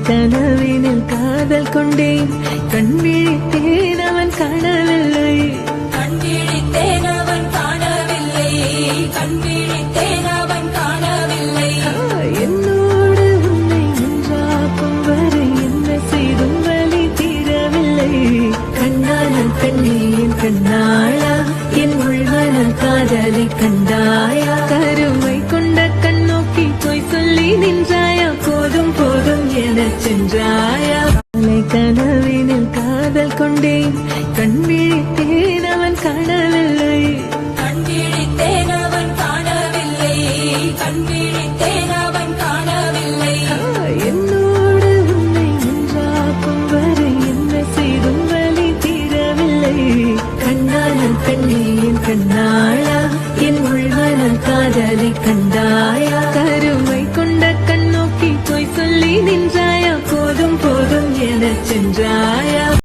கனவினில் காதல் கொண்டேன் கண் விழித்தேன் அவன் காணவில்லை கண் விழித்தேன் அவன் காணவில்லை கண் விழித்தேன் அவன் காணவில்லை என்னோடு உன்னை ஒன்றாக்கும் வரை என்ன செய்தும் வலி தீரவில்லை கண்ணான கண்ணீன் கண்ணாளா என் உள்மன காதலை கண்டாயா கருமை கொண்ட கண்ணோக்கி போய் சொல்லி நின்றாயா போதும் போதும் எனச் சென்றாயா கனவினில் காதல் கொண்டேன் கண் விழித்தேன் அவன் காணவில்லை கண் விழித்தேன் அவன் காணவில்லை கண் விழித்தேன் அவன் காணவில்லை என்னோடு உன்னை ஒன்றாக்கும் வரை என்ன செய்தும் வலி தீரவில்லை கண்ணான கண்ணீன் கண்ணாளா என் உள்மன காதலை கண்டாயா கருமை கொண்ட கண்ணோக்கி போய் சொல்லி நின்றாயா போதும் போதும் எனச் சென்றாயா